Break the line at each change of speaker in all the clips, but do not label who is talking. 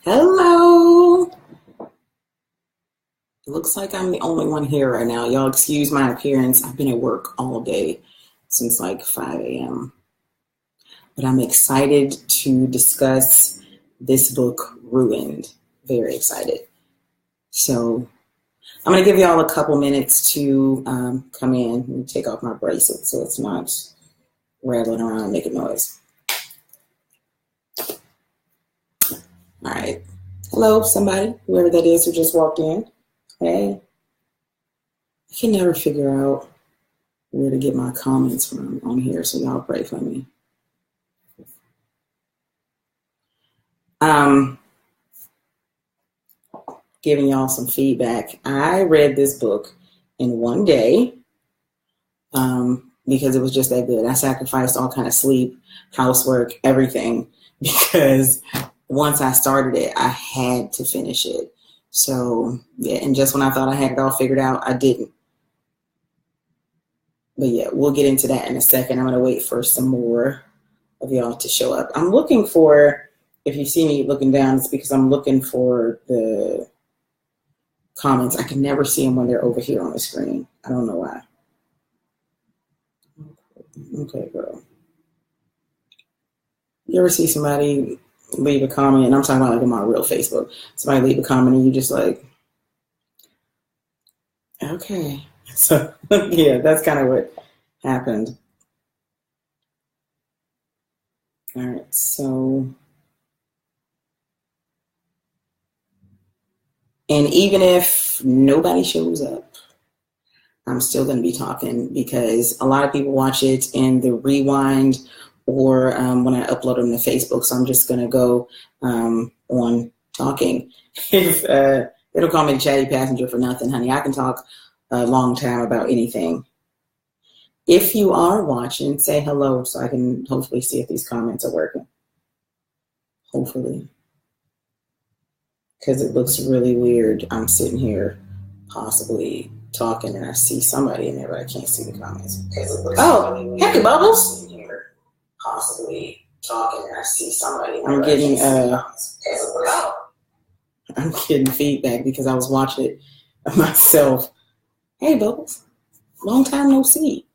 Hello. It looks like I'm the only one here right now. Y'all excuse my appearance. I've been at work all day since like 5 a.m. But I'm excited to discuss this book, Ruined. Very excited. So I'm going to give y'all a couple minutes to come in and take off my bracelet so it's not rattling around and making noise. All right. Hello, somebody, whoever that is who just walked in. Hey. I can never figure out where to get my comments from on here, so y'all pray for me. Giving y'all some feedback. I read this book in one day because it was just that good. I sacrificed all kind of sleep, housework, everything because once I started it, I had to finish it. So yeah, and just when I thought I had it all figured out, I didn't. But yeah, we'll get into that in a second. I'm going to wait for some more of y'all to show up. I'm looking for, if you see me looking down, it's because I'm looking for the comments. I can never see them when they're over here on the screen. I don't know why. Okay, girl. You ever see somebody leave a comment, and I'm talking about like on my real Facebook, somebody leave a comment and you just like, okay. So yeah, that's kind of what happened. All right, so, and even if nobody shows up, I'm still going to be talking because a lot of people watch it in the rewind or when I upload them to Facebook. So I'm just going to go on talking. If they don't call me the chatty passenger for nothing, honey, I can talk a long time about anything. If you are watching, say hello so I can hopefully see if these comments are working. Hopefully. Because it looks really weird. I'm sitting here possibly talking and I see somebody in there, but I can't see the comments. Oh, really hey, Bubbles. Here, possibly talking and I see somebody. I'm getting feedback because I was watching it myself. Hey, Bubbles. Long time no see.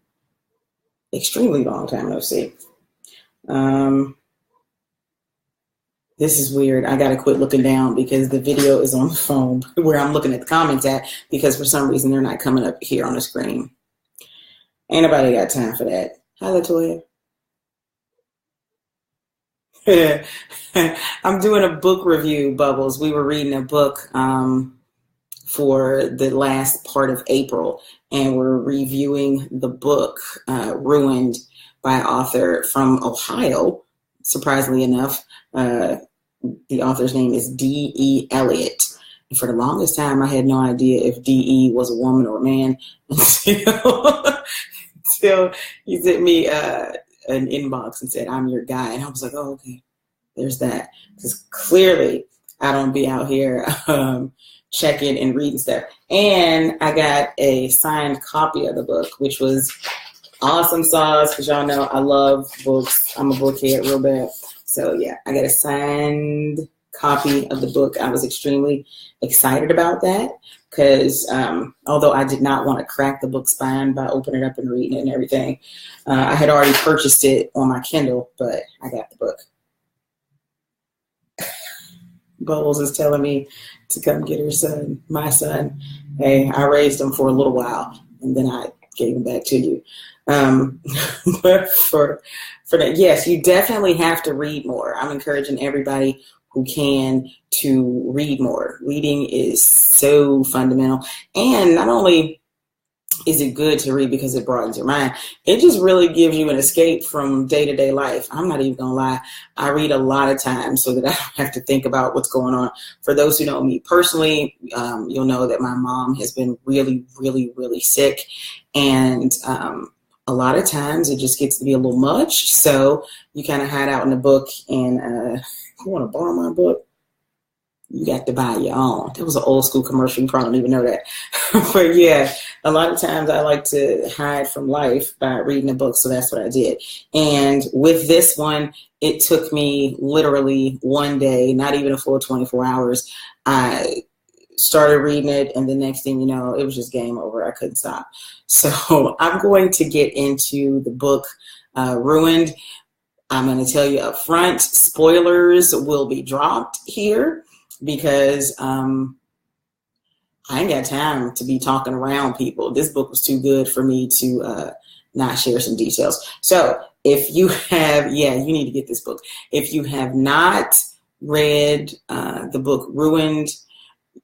Extremely long time no see. This is weird. I got to quit looking down because the video is on the phone where I'm looking at the comments at because for some reason they're not coming up here on the screen. Ain't nobody got time for that. Hi, Latoya. I'm doing a book review, Bubbles. We were reading a book for the last part of April, and we're reviewing the book Ruined by an author from Ohio, surprisingly enough. The author's name is D.E. Eliot. And for the longest time, I had no idea if D.E. was a woman or a man until he sent me an inbox and said, I'm your guy. And I was like, oh, okay, there's that. Because clearly I don't be out here checking and reading stuff. And I got a signed copy of the book, which was awesome sauce because y'all know I love books. I'm a bookhead real bad. So yeah, I got a signed copy of the book. I was extremely excited about that because although I did not want to crack the book spine by opening it up and reading it and everything, I had already purchased it on my Kindle, but I got the book. Bubbles is telling me to come get her son, my son. Hey, I raised him for a little while and then I gave him back to you. But for that, yes, you definitely have to read more. I'm encouraging everybody who can to read more. Reading is so fundamental. And not only is it good to read because it broadens your mind, it just really gives you an escape from day-to-day life. I'm not even gonna lie. I read a lot of times so that I don't have to think about what's going on. For those who know me personally, you'll know that my mom has been really, really, really sick. And a lot of times it just gets to be a little much. So you kind of hide out in the book and you want to borrow my book? you got to buy your own. That was an old school commercial. You probably don't even know that. But yeah, a lot of times I like to hide from life by reading a book. So that's what I did. And with this one, it took me literally one day, not even a full 24 hours. I started reading it, and the next thing you know, it was just game over. I couldn't stop. So I'm going to get into the book, Ruined. I'm going to tell you up front, spoilers will be dropped here because I ain't got time to be talking around people. This book was too good for me to not share some details. So if you have, you need to get this book. If you have not read the book Ruined,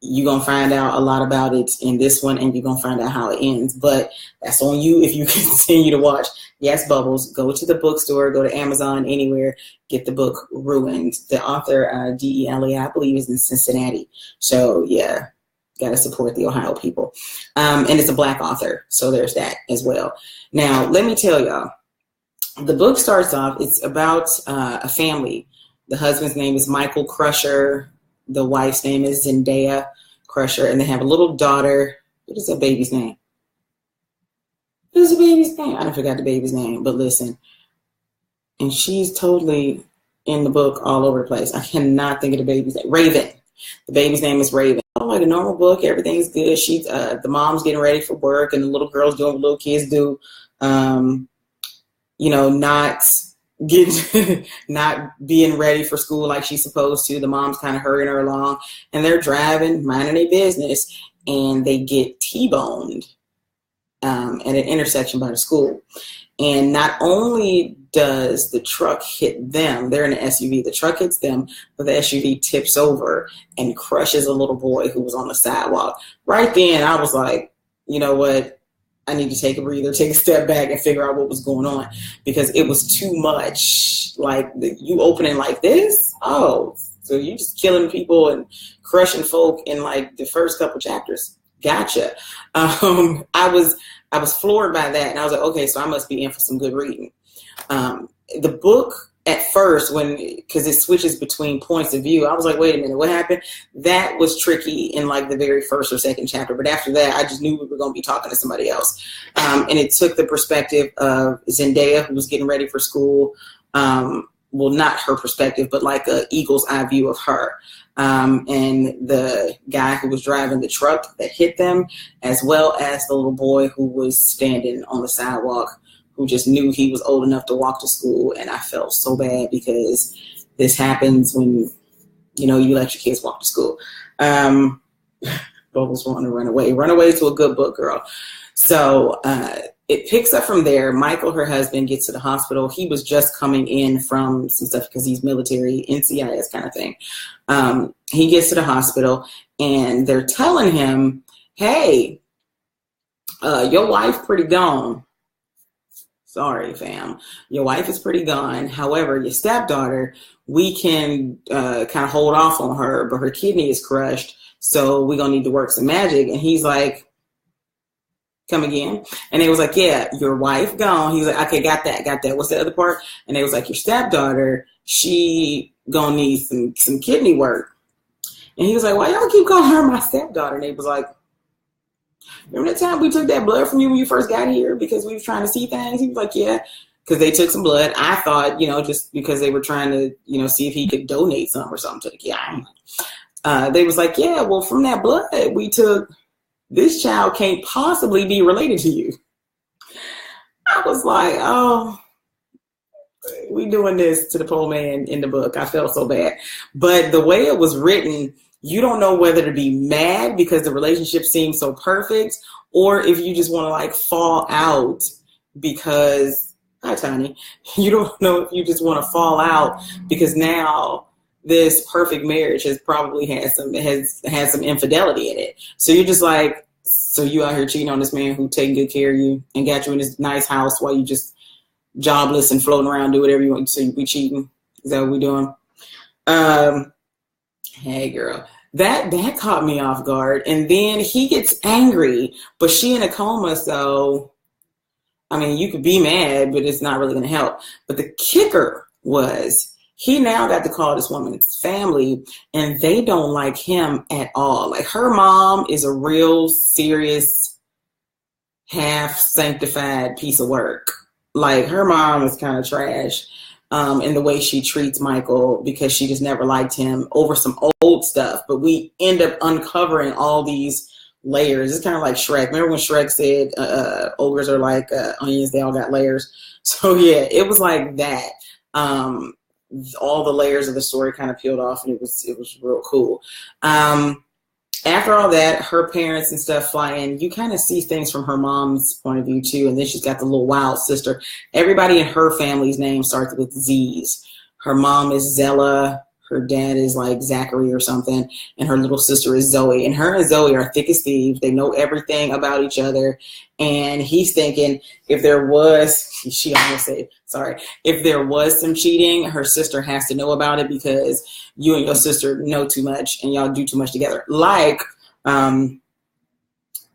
you're going to find out a lot about it in this one, and you're going to find out how it ends. But that's on you if you continue to watch. Yes, Bubbles, go to the bookstore, go to Amazon, anywhere, get the book Ruined. The author, D.E. Eliot, I believe, is in Cincinnati. So, yeah, got to support the Ohio people. And it's a Black author, so there's that as well. Now, let me tell y'all, the book starts off, it's about a family. The husband's name is Michael Crusher. The wife's name is Zendaya Crusher, and they have a little daughter. What is that baby's name? What is the baby's name? I don't forgot the baby's name, but listen. And she's totally in the book all over the place. I cannot think of the baby's name. Raven. The baby's name is Raven. Oh, like a normal book, everything's good. She's the mom's getting ready for work, and the little girl's doing what little kids do. Not being ready for school like she's supposed to. The mom's kind of hurrying her along, and they're driving, minding their business, and they get T-boned at an intersection by the school. And not only does the truck hit them, they're in an SUV, the truck hits them, but the SUV tips over and crushes a little boy who was on the sidewalk. Right then, I was like, you know what? I need to take a breather, take a step back, and figure out what was going on, because it was too much. Like, you opening like this? Oh, so you just killing people and crushing folk in like the first couple chapters. Gotcha. I was floored by that, and I was like, okay, so I must be in for some good reading. The book at first, because it switches between points of view, I was like, wait a minute, what happened? That was tricky in like the very first or second chapter. But after that, I just knew we were going to be talking to somebody else. And it took the perspective of Zendaya, who was getting ready for school. Well, not her perspective, but like a eagle's eye view of her. And the guy who was driving the truck that hit them, as well as the little boy who was standing on the sidewalk, who just knew he was old enough to walk to school. And I felt so bad, because this happens when, you let your kids walk to school. Bubbles wanting to run away to a good book, girl. So it picks up from there. Michael, her husband, gets to the hospital. He was just coming in from some stuff because he's military, NCIS kind of thing. He gets to the hospital, and they're telling him, hey, your wife pretty gone. Sorry, fam. Your wife is pretty gone. However, your stepdaughter, we can kind of hold off on her, but her kidney is crushed, so we're going to need to work some magic. And he's like, come again? And they was like, yeah, your wife gone. He was like, okay, got that. What's the other part? And they was like, your stepdaughter, she going to need some kidney work. And he was like, why y'all keep calling her my stepdaughter? And they was like, remember that time we took that blood from you when you first got here because we were trying to see things? He was like, yeah, because they took some blood. I thought, just because they were trying to, see if he could donate some or something to the kid. They was like, yeah, well, from that blood we took, this child can't possibly be related to you. I was like, oh, we doing this to the poor man in the book. I felt so bad. But the way it was written, you don't know whether to be mad because the relationship seems so perfect, or if you just want to like fall out because, hi Tony, you don't know if you just want to fall out because now this perfect marriage has probably had some infidelity in it. So you're just like, so you out here cheating on this man who taking good care of you and got you in this nice house while you just jobless and floating around, do whatever you want, so you be cheating. Is that what we doing? Hey girl, that caught me off guard. And then he gets angry, but she in a coma, so I mean, you could be mad, but it's not really going to help. But the kicker was he now got to call this woman's family, and they don't like him at all. Like, her mom is a real serious, half sanctified piece of work. Like, her mom is kind of trash in the way she treats Michael, because she just never liked him over some old stuff. But we end up uncovering all these layers. It's kind of like Shrek. Remember when Shrek said ogres are like onions, they all got layers? So yeah, it was like that. All the layers of the story kind of peeled off, and it was real cool. After all that, her parents and stuff fly in. You kind of see things from her mom's point of view too, and then she's got the little wild sister. Everybody in her family's name starts with Z's. Her mom is Zella. Her dad is like Zachary or something, and her little sister is Zoe. And her and Zoe are thick as thieves. They know everything about each other. And he's thinking if there was, she almost said, sorry, if there was some cheating, her sister has to know about it, because you and your sister know too much and y'all do too much together. Like,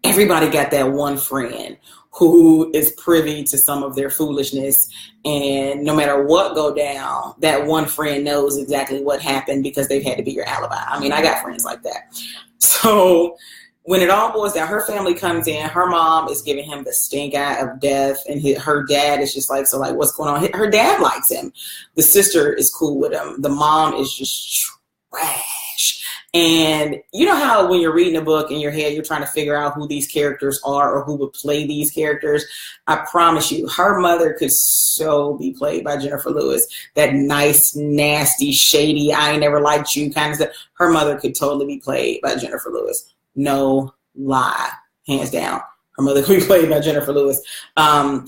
everybody got that one friend who is privy to some of their foolishness, and no matter what go down, that one friend knows exactly what happened because they've had to be your alibi. I mean, I got friends like that. So when it all boils down, her family comes in, her mom is giving him the stink eye of death, and her dad is just like, so like, what's going on? Her dad likes him. The sister is cool with him. The mom is just trash. And you know how when you're reading a book in your head, you're trying to figure out who these characters are or who would play these characters? I promise you, her mother could so be played by Jennifer Lewis. That nice, nasty, shady, I ain't never liked you kind of stuff. Her mother could totally be played by Jennifer Lewis. No lie, hands down. Her mother could be played by Jennifer Lewis.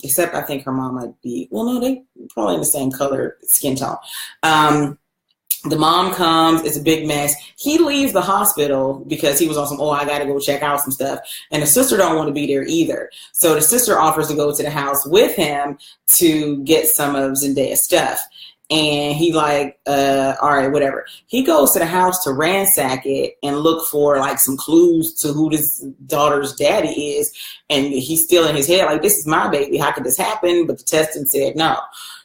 Except I think her mom might be, well, no, they probably in the same color skin tone. The mom comes, it's a big mess. He leaves the hospital because he was on some, I got to go check out some stuff. And the sister don't want to be there either. So the sister offers to go to the house with him to get some of Zendaya's stuff. And he like, all right, whatever. He goes to the house to ransack it and look for like some clues to who this daughter's daddy is. And he's still in his head like, this is my baby. How could this happen? But the testing said no.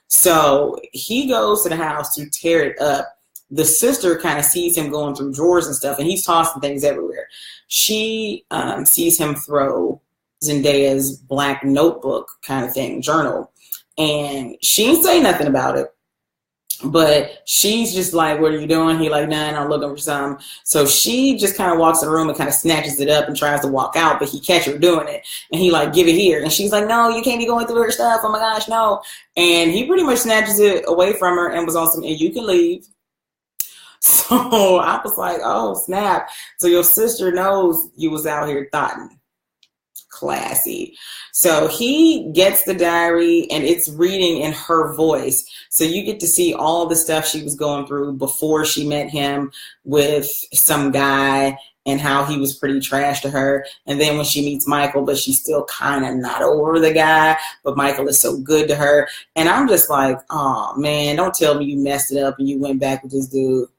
So he goes to the house to tear it up. The sister kind of sees him going through drawers and stuff, and he's tossing things everywhere. She sees him throw Zendaya's black notebook kind of thing, journal, and she didn't say nothing about it. But she's just like, what are you doing? He like, nah, I'm looking for something. So she just kind of walks in the room and kind of snatches it up and tries to walk out, but he catch her doing it. And he like, give it here. And she's like, no, you can't be going through her stuff. Oh my gosh, no. And he pretty much snatches it away from her and was on some, and you can leave. So I was like, oh, snap. So your sister knows you was out here thotting. Classy. So he gets the diary, and it's reading in her voice. So you get to see all the stuff she was going through before she met him with some guy, and how he was pretty trash to her. And then when she meets Michael, but she's still kind of not over the guy, but Michael is so good to her. And I'm just like, oh man, don't tell me you messed it up and you went back with this dude.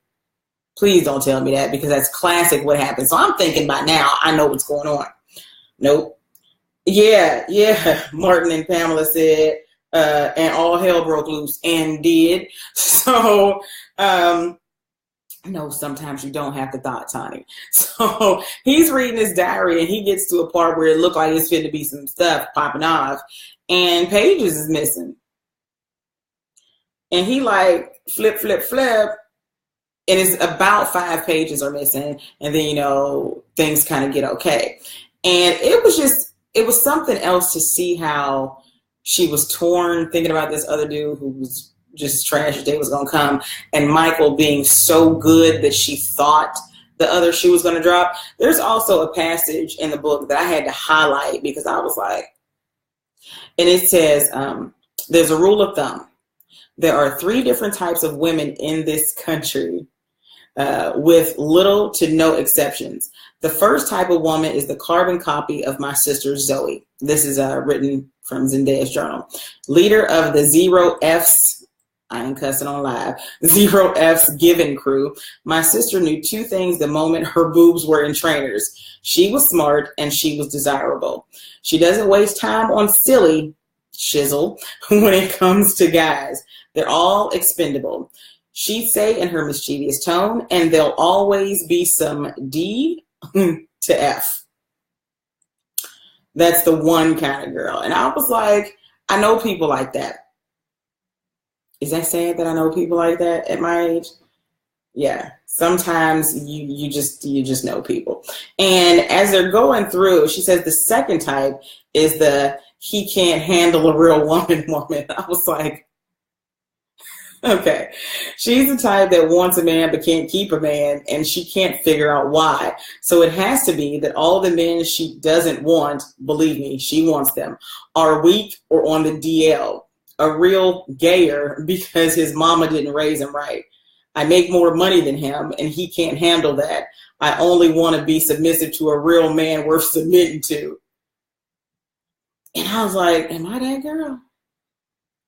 Please don't tell me that, because that's classic what happened. So I'm thinking by now, I know what's going on. Nope. Yeah. Martin and Pamela said, and all hell broke loose, and did. So, no, sometimes you don't have to thought, Tony. So he's reading his diary, and he gets to a part where it looked like it's fit to be some stuff popping off, and pages is missing. And he like flip. And it's about 5 pages are missing. And then, things kind of get okay. And it was something else to see how she was torn, thinking about this other dude who was just trash as day was going to come. And Michael being so good that she thought the other shoe was going to drop. There's also a passage in the book that I had to highlight because I was like, and it says, there's a rule of thumb. There are 3 different types of women in this country, with little to no exceptions. The first type of woman is the carbon copy of my sister Zoe. This is written from Zendaya's journal. Leader of the 0Fs, I ain't cussing on live, 0Fs given crew. My sister knew 2 things the moment her boobs were in trainers. She was smart and she was desirable. She doesn't waste time on silly shizzle when it comes to guys. They're all expendable. she'd say in her mischievous tone, and there'll always be some D to F. That's the one kind of girl. And I was like, I know people like that. Is that sad that I know people like that at my age? Yeah. Sometimes you just know people. And as they're going through, she says the second type is the he can't handle a real woman. I was like, okay. She's the type that wants a man but can't keep a man, and she can't figure out why. So it has to be that all the men she doesn't want, believe me, she wants them, are weak or on the DL. A real gayer because his mama didn't raise him right. I make more money than him, and he can't handle that. I only want to be submissive to a real man worth submitting to. And I was like, am I that girl?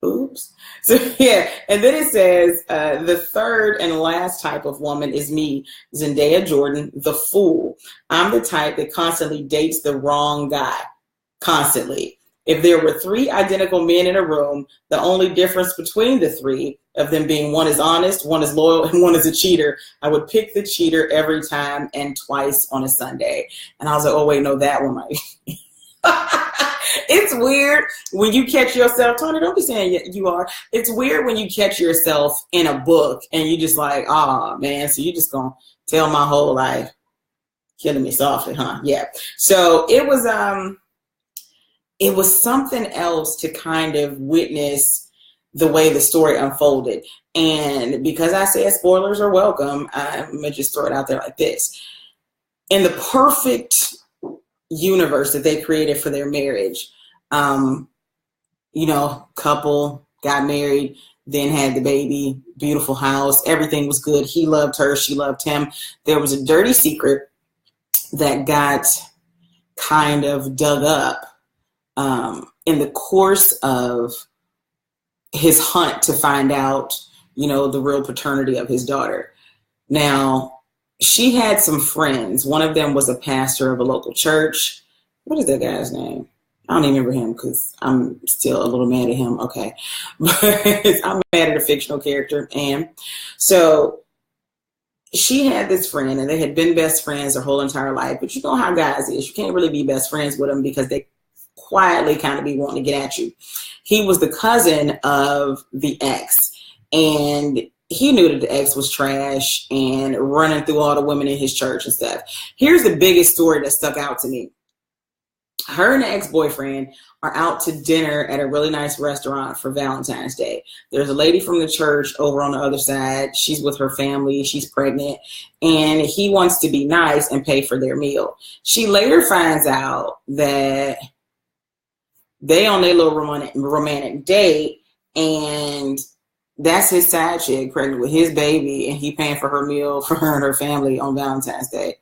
Oops. So yeah, and then it says the third and last type of woman is me, Zendaya Jordan, the fool. I'm the type that constantly dates the wrong guy, constantly. If there were 3 identical men in a room, the only difference between the 3 of them being one is honest, one is loyal, and one is a cheater, I would pick the cheater every time and twice on a Sunday. And I was like, oh wait, no, that one might. It's weird when you catch yourself, Tony, don't be saying you are. It's weird when you catch yourself in a book and you just like, oh man, so you just gonna tell my whole life, killing me softly, huh? Yeah. So it was something else to kind of witness the way the story unfolded. And because I said spoilers are welcome, I'm going to just throw it out there like this. In the perfect universe that they created for their marriage, couple got married, then had the baby, beautiful house, everything was good. He loved her, she loved him. There was a dirty secret that got kind of dug up in the course of his hunt to find out, the real paternity of his daughter. Now, she had some friends. One of them was a pastor of a local church. What is that guy's name? I don't even remember him because I'm still a little mad at him. Okay. But I'm mad at a fictional character. And so she had this friend, and they had been best friends their whole entire life. But you know how guys is. You can't really be best friends with them because they quietly kind of be wanting to get at you. He was the cousin of the ex, and he knew that the ex was trash and running through all the women in his church and stuff. Here's the biggest story that stuck out to me. Her and the ex-boyfriend are out to dinner at a really nice restaurant for Valentine's Day. There's a lady from the church over on the other side. She's with her family. She's pregnant. And he wants to be nice and pay for their meal. She later finds out that they on their little romantic date, and that's his side chick pregnant with his baby, and he paying for her meal for her and her family on Valentine's Day.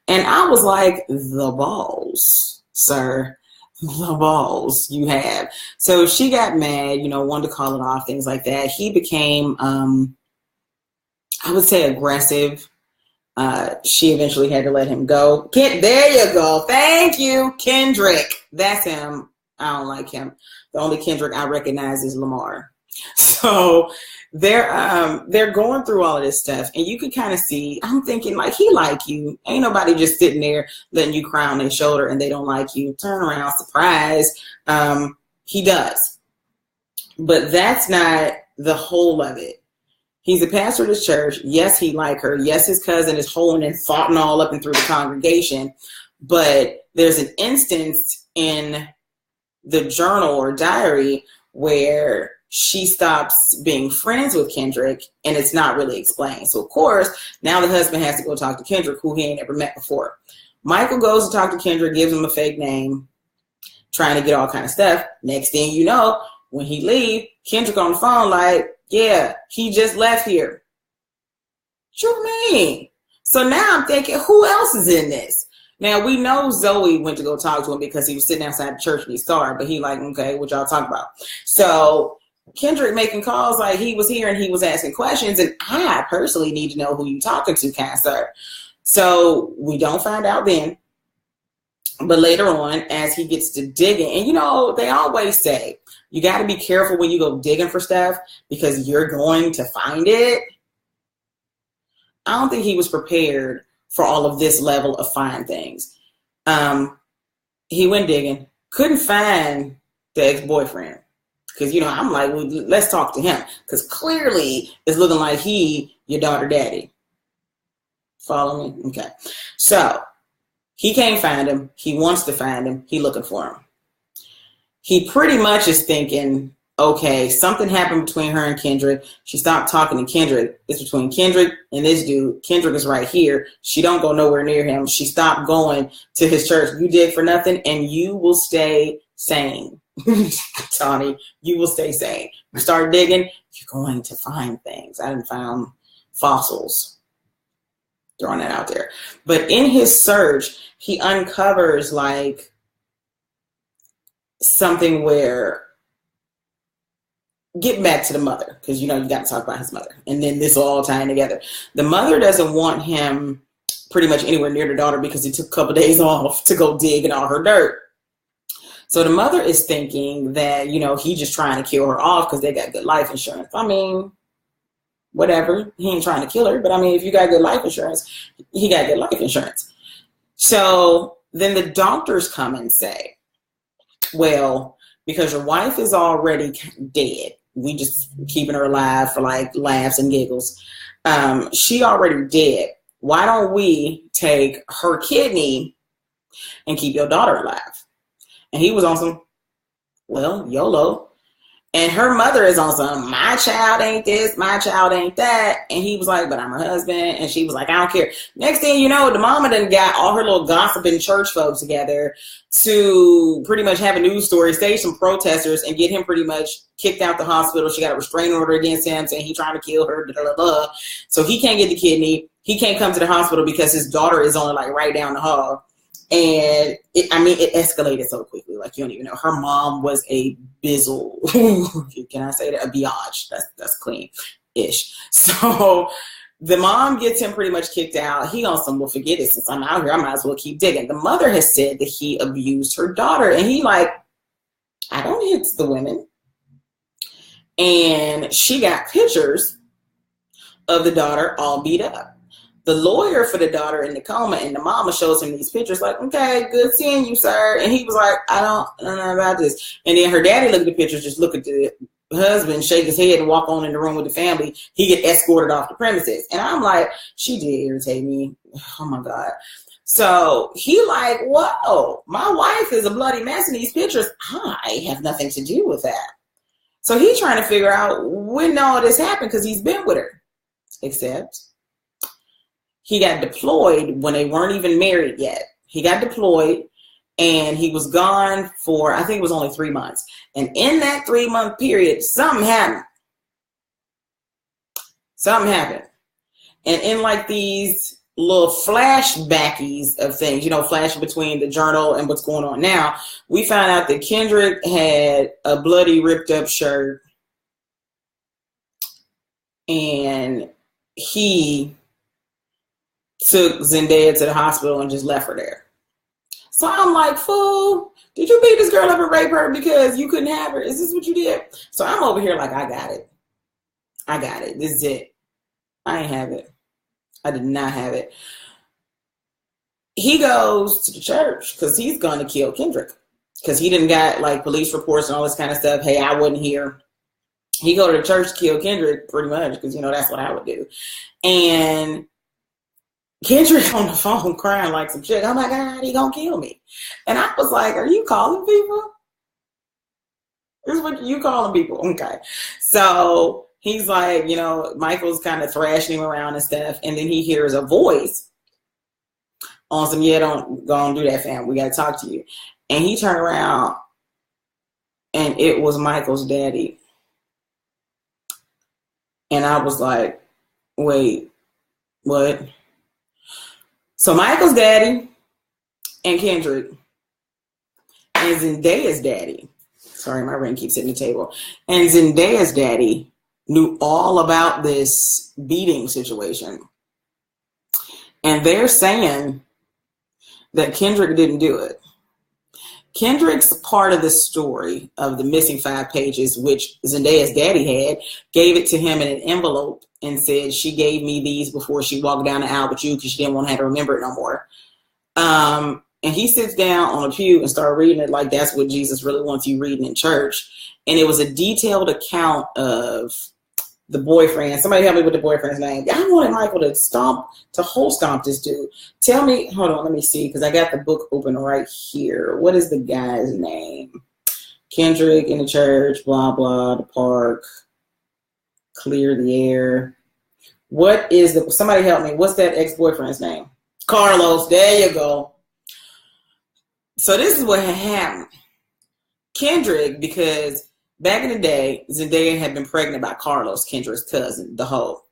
And I was like, the balls, sir, the balls you have. So she got mad, wanted to call it off, things like that. He became, I would say, aggressive. She eventually had to let him go. There you go. Thank you, Kendrick. That's him. I don't like him. The only Kendrick I recognize is Lamar. So they're going through all of this stuff, and you can kind of see, I'm thinking, like, he like you. Ain't nobody just sitting there letting you cry on their shoulder and they don't like you. Turn around, surprise. He does. But that's not the whole of it. He's a pastor of this church. Yes, he like her. Yes, his cousin is holding and farting all up and through the congregation. But there's an instance in the journal or diary where she stops being friends with Kendrick, and it's not really explained. So, of course, now the husband has to go talk to Kendrick, who he ain't ever met before. Michael goes to talk to Kendrick, gives him a fake name, trying to get all kind of stuff. Next thing you know, when he leave, Kendrick on the phone like, yeah, he just left here. What you mean? So now I'm thinking, who else is in this? Now, we know Zoe went to go talk to him because he was sitting outside the church and he saw her, but he like, okay, what y'all talking about? So Kendrick making calls like he was here and he was asking questions, and I personally need to know who you talking to, kind sir. So we don't find out then. But later on, as he gets to digging, and they always say, you got to be careful when you go digging for stuff because you're going to find it. I don't think he was prepared for all of this level of fine things. He went digging, couldn't find the ex-boyfriend. Because, I'm like, well, let's talk to him. Because clearly it's looking like your daughter daddy. Follow me? Okay. So he can't find him. He wants to find him. He looking for him. He pretty much is thinking, okay, something happened between her and Kendrick. She stopped talking to Kendrick. It's between Kendrick and this dude. Kendrick is right here. She don't go nowhere near him. She stopped going to his church. You dig for nothing, and you will stay sane. Tawny, you will stay sane. You start digging, you're going to find things. I done found fossils. Throwing that out there. But in his search, he uncovers like something where, getting back to the mother, because you got to talk about his mother, and then this will all tie in together. The mother doesn't want him pretty much anywhere near the daughter because he took a couple of days off to go dig in all her dirt. So the mother is thinking that, he just trying to kill her off because they got good life insurance. I mean, whatever. He ain't trying to kill her, but I mean, if you got good life insurance, he got good life insurance. So then the doctors come and say, well, because your wife is already dead, we just keeping her alive for like laughs and giggles. She already dead. Why don't we take her kidney and keep your daughter alive? And he was on some, well, YOLO. And her mother is on some, my child ain't this, my child ain't that. And he was like, but I'm her husband. And she was like, I don't care. Next thing you know, the mama done got all her little gossiping church folks together to pretty much have a news story, stage some protesters, and get him pretty much kicked out the hospital. She got a restraining order against him saying he trying to kill her, blah, blah, blah. So he can't get the kidney. He can't come to the hospital because his daughter is only like right down the hall. And it escalated so quickly. Like, you don't even know. Her mom was a bizzle. Can I say that? A biatch. That's clean-ish. So the mom gets him pretty much kicked out. He on some, well, forget it. Since I'm out here, I might as well keep digging. The mother has said that he abused her daughter. And he like, I don't hit the women. And she got pictures of the daughter all beat up. The lawyer for the daughter in the coma, and the mama shows him these pictures like, okay, good seeing you, sir. And he was like, I don't know about this. And then her daddy looked at the pictures, just look at the husband, shake his head, and walk on in the room with the family. He get escorted off the premises. And I'm like, she did irritate me. Oh, my God. So he like, whoa, my wife is a bloody mess in these pictures. I have nothing to do with that. So he's trying to figure out when all this happened because he's been with her. Except he got deployed when they weren't even married yet. He got deployed and he was gone for, I think it was only 3 months. And in that 3-month period, something happened. Something happened. And in like these little flashbackies of things, flashing between the journal and what's going on now, we found out that Kendrick had a bloody ripped up shirt and he took Zendaya to the hospital and just left her there. So I'm like, fool, did you beat this girl up and rape her because you couldn't have her? Is this what you did? So I'm over here like, I got it. This is it. I ain't have it. I did not have it. He goes to the church because he's going to kill Kendrick because he didn't got like police reports and all this kind of stuff. Hey, I wasn't here. He go to the church to kill Kendrick pretty much because, that's what I would do. And Kendrick on the phone crying like some shit. Oh my God, he gonna kill me. And I was like, are you calling people? This is what you calling people. Okay. So he's like, Michael's kind of thrashing him around and stuff. And then he hears a voice on some, don't do that, fam. We got to talk to you. And he turned around and it was Michael's daddy. And I was like, wait, what? So Michael's daddy and Kendrick and Zendaya's daddy, sorry, my ring keeps hitting the table, and Zendaya's daddy knew all about this beating situation. And they're saying that Kendrick didn't do it. Kendrick's part of the story of the missing 5 pages, which Zendaya's daddy had, gave it to him in an envelope and said she gave me these before she walked down the aisle with you because she didn't want to have to remember it no more. And he sits down on a pew and started reading it like that's what Jesus really wants you reading in church. And it was a detailed account of the boyfriend. Somebody help me with the boyfriend's name. I wanted Michael to whole stomp this dude. Tell me, hold on, let me see, because I got the book open right here. What is the guy's name? Kendrick in the church, blah, blah, the park, clear the air. What is somebody help me. What's that ex-boyfriend's name? Carlos. There you go. So this is what had happened. Kendrick, because back in the day, Zendaya had been pregnant by Carlos, Kendrick's cousin, the hoe.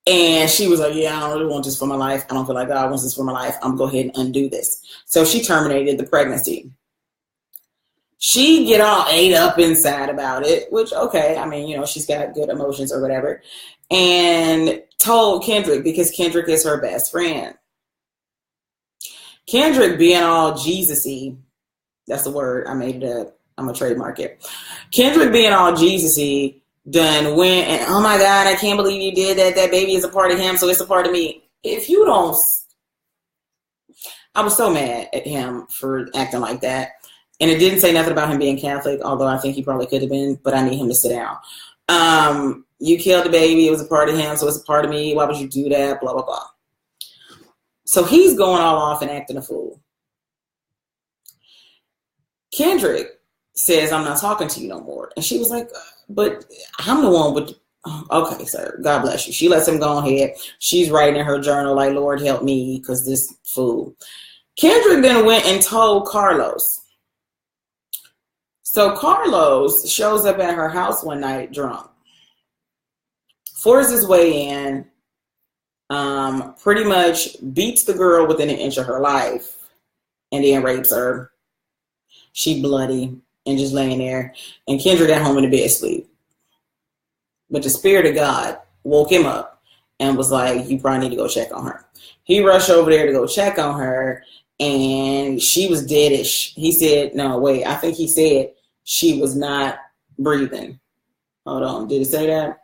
And she was like, yeah, I don't really want this for my life. I don't feel like God wants this for my life. I'm going to go ahead and undo this. So she terminated the pregnancy. She get all ate up inside about it, which, okay, I mean, you know, she's got good emotions or whatever, and told Kendrick because Kendrick is her best friend. Kendrick being all Jesus-y, that's the word, I made it up, I'm going to trademark it. Kendrick being all Jesus-y done went and, oh my God, I can't believe you did that. That baby is a part of him, so it's a part of me. If you don't, I was so mad at him for acting like that. And it didn't say nothing about him being Catholic, although I think he probably could have been, but I need him to sit down. You killed the baby. It was a part of him, so it's a part of me. Why would you do that? Blah, blah, blah. So he's going all off and acting a fool. Kendrick says, I'm not talking to you no more. And she was like, but I'm the one with, okay, sir, God bless you. She lets him go ahead. She's writing in her journal like, Lord, help me, because this fool. Kendrick then went and told Carlos. So Carlos shows up at her house one night drunk, forces his way in, pretty much beats the girl within an inch of her life, and then rapes her. She bloody and just laying there. And Kendrick at home in the bed asleep. But the Spirit of God woke him up and was like, you probably need to go check on her. He rushed over there to go check on her, and she was deadish. He said, no, wait, I think he said she was not breathing. Hold on, did it say that?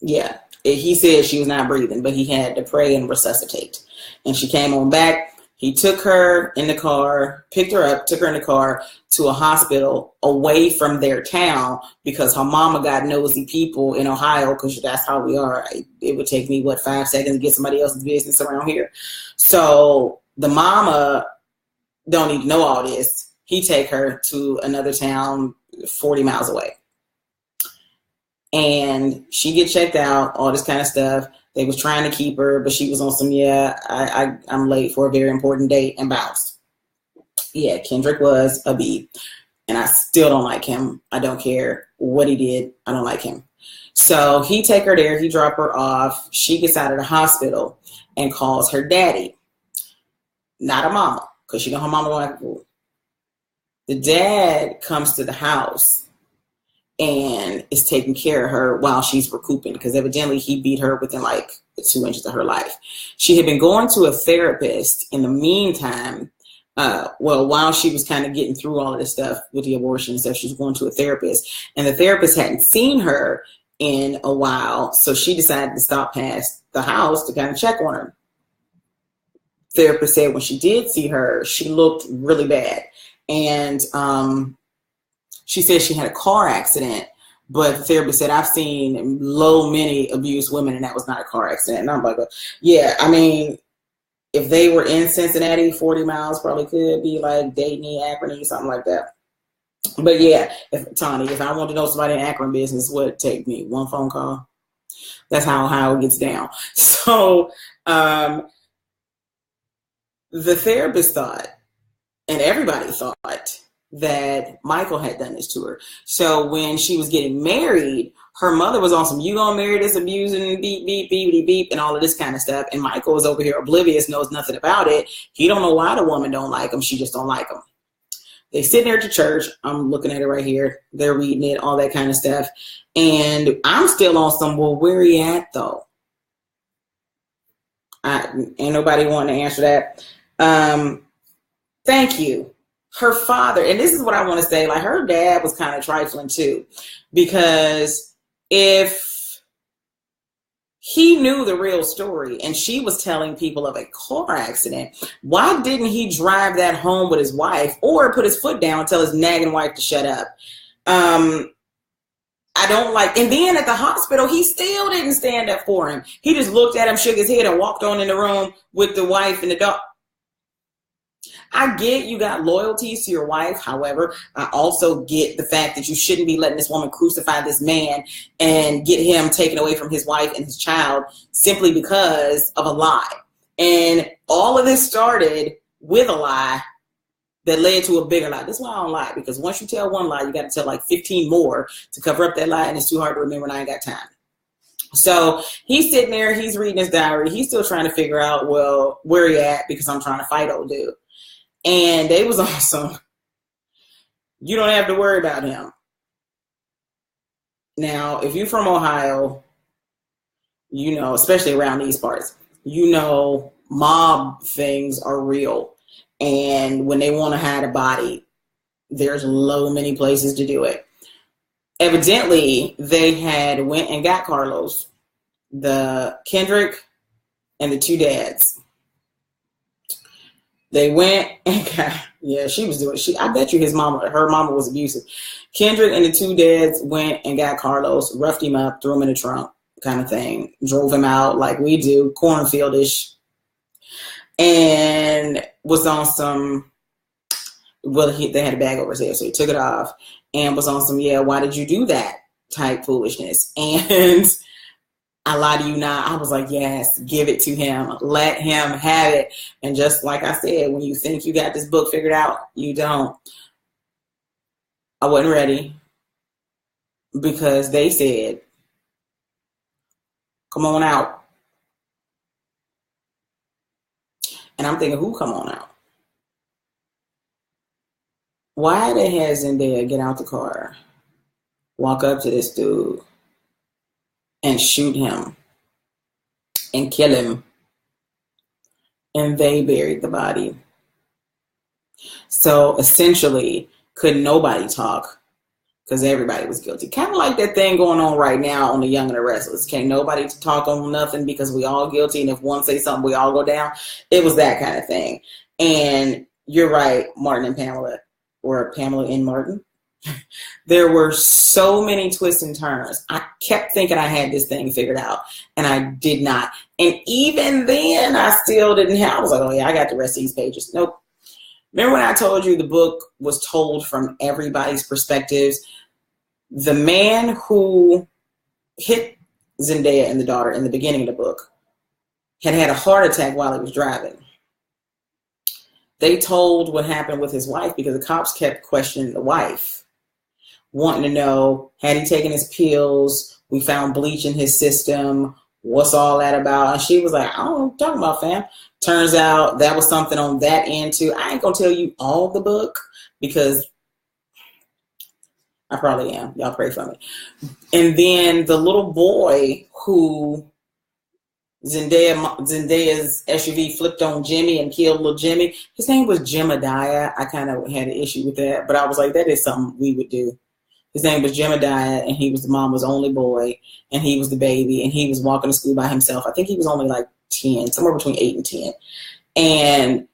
Yeah, he said she was not breathing, but he had to pray and resuscitate. And she came on back. He took her in the car, picked her up, took her in the car to a hospital away from their town because her mama got nosy people in Ohio, because that's how we are. It would take me, 5 seconds to get somebody else's business around here. So the mama don't need to know all this. He take her to another town 40 miles away. And she get checked out, all this kind of stuff. They was trying to keep her, but she was on some, I'm late for a very important date, and bounced. Yeah, Kendrick was a beat. And I still don't like him. I don't care what he did. I don't like him. So he take her there. He drop her off. She gets out of the hospital and calls her daddy. Not her mama, because she know her mama don't like food. The dad comes to the house and is taking care of her while she's recouping, because evidently he beat her within 2 inches of her life. She had been going to a therapist in the meantime. While she was kind of getting through all of this stuff with the abortion and stuff, she was going to a therapist, and the therapist hadn't seen her in a while. So she decided to stop past the house to kind of check on her. Therapist said when she did see her, she looked really bad. And she said she had a car accident, but the therapist said, I've seen many abused women, and that was not a car accident. And I'm like, yeah, I mean, if they were in Cincinnati, 40 miles probably could be like Dayton, Akron, something like that. But yeah, if I want to know somebody in Akron business, what would take me? One phone call. That's how Ohio gets down. So the therapist thought, and everybody thought, that Michael had done this to her. So when she was getting married, her mother was on some, you gonna marry this abusing beep, beep, beep, beep, and all of this kind of stuff. And Michael was over here oblivious, knows nothing about it. He don't know why the woman don't like him. She just don't like him. They sit there at the church. I'm looking at it right here. They're reading it, all that kind of stuff. And I'm still on some, well, where he at though? Ain't nobody wanting to answer that. Thank you. Her father, and this is what I want to say, her dad was kind of trifling too, because if he knew the real story and she was telling people of a car accident, why didn't he drive that home with his wife or put his foot down and tell his nagging wife to shut up? I don't like, and then at the hospital, he still didn't stand up for him. He just looked at him, shook his head, and walked on in the room with the wife and the dog. I get you got loyalties to your wife. However, I also get the fact that you shouldn't be letting this woman crucify this man and get him taken away from his wife and his child simply because of a lie. And all of this started with a lie that led to a bigger lie. That's why I don't lie, because once you tell one lie, you got to tell like 15 more to cover up that lie, and it's too hard to remember and I ain't got time. So he's sitting there, he's reading his diary, he's still trying to figure out, well, where he at, because I'm trying to fight old dude. And they was awesome. You don't have to worry about him. Now, if you're from Ohio, you know, especially around these parts, you know mob things are real. And when they want to hide a body, there's many places to do it. Evidently, they had went and got Carlos, the Kendrick, and the two dads. They went and got, yeah, she was doing, I bet you her mama was abusive. Kendrick and the two dads went and got Carlos, roughed him up, threw him in the trunk kind of thing, drove him out like we do, cornfield-ish, and was on some, well, they had a bag over his head, so he took it off and was on some, yeah, why did you do that type foolishness? And I lie to you not. I was like, yes, give it to him. Let him have it. And just like I said, when you think you got this book figured out, you don't. I wasn't ready because they said, come on out. And I'm thinking, who come on out? Why the hell Zendaya get out the car, walk up to this dude, and shoot him and kill him, and they buried the body? So essentially, could nobody talk because everybody was guilty. Kind of like that thing going on right now on The Young and the Restless. Can't nobody talk on nothing because we all guilty, and if one say something, we all go down. It was that kind of thing. And you're right, Martin and Pamela, or Pamela and Martin. There were so many twists and turns. I kept thinking I had this thing figured out, and I did not. And even then, I still didn't have, I was like, oh yeah, I got the rest of these pages. Nope. Remember when I told you the book was told from everybody's perspectives? The man who hit Zendaya and the daughter in the beginning of the book had had a heart attack while he was driving. They told what happened with his wife because the cops kept questioning the wife, wanting to know, had he taken his pills? We found bleach in his system. What's all that about? And she was like, I don't know what you're talking about, fam. Turns out that was something on that end too. I ain't gonna tell you all the book because I probably am. Y'all pray for me. And then the little boy who Zendaya's SUV flipped on Jimmy and killed little Jimmy, his name was Jemediah. I kind of had an issue with that, but I was like, that is something we would do. His name was Jemediah, and he was the mama's only boy, and he was the baby, and he was walking to school by himself. I think he was only like 10, somewhere between 8 and 10. And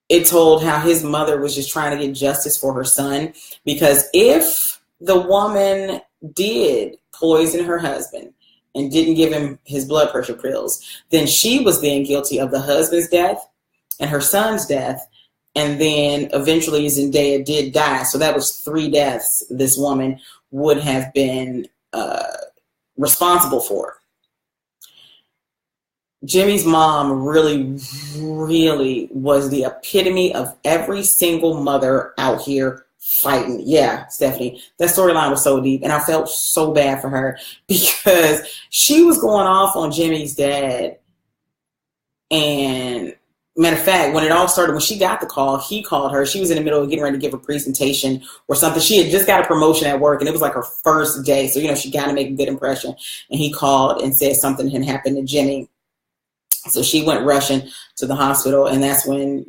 it told how his mother was just trying to get justice for her son, because if the woman did poison her husband and didn't give him his blood pressure pills, then she was then guilty of the husband's death and her son's death. And then eventually Zendaya did die. So that was 3 deaths this woman would have been responsible for. Jimmy's mom really, really was the epitome of every single mother out here fighting. Yeah, Stephanie, that storyline was so deep, and I felt so bad for her because she was going off on Jimmy's dad. And matter of fact, when it all started, when she got the call, he called her. She was in the middle of getting ready to give a presentation or something. She had just got a promotion at work, and it was like her first day. So, you know, she got to make a good impression. And he called and said something had happened to Jimmy. So she went rushing to the hospital, and that's when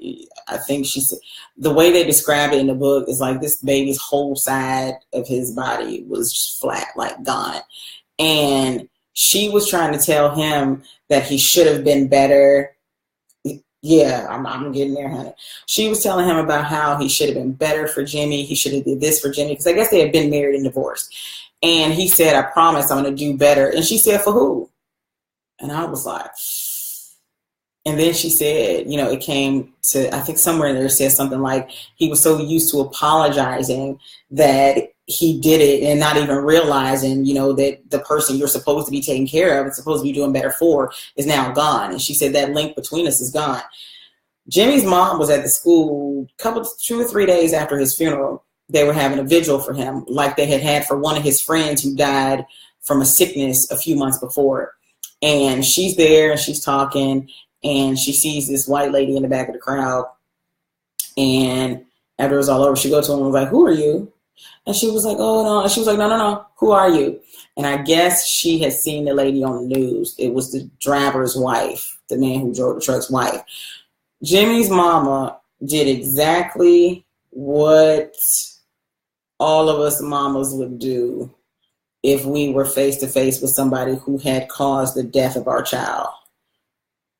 I think she said, the way they describe it in the book is like this baby's whole side of his body was just flat, like gone. And she was trying to tell him that he should have been better. Yeah, I'm getting there, honey. She was telling him about how he should have been better for Jimmy. He should have did this for Jimmy, because I guess they had been married and divorced. And he said, I promise I'm going to do better. And she said, for who? And I was like, and then she said, you know, it came to, I think somewhere in there it says something like he was so used to apologizing that he did it and not even realizing, you know, that the person you're supposed to be taking care of and supposed to be doing better for is now gone. And she said that link between us is gone. Jimmy's mom was at the school 2 or 3 days after his funeral. They were having a vigil for him, like they had for one of his friends who died from a sickness a few months before. And she's there and she's talking, and she sees this white lady in the back of the crowd. And after it was all over, she goes to him and was like, who are you? And she was like, oh, no. And she was like, no. Who are you? And I guess she had seen the lady on the news. It was the driver's wife, the man who drove the truck's wife. Jimmy's mama did exactly what all of us mamas would do if we were face to face with somebody who had caused the death of our child.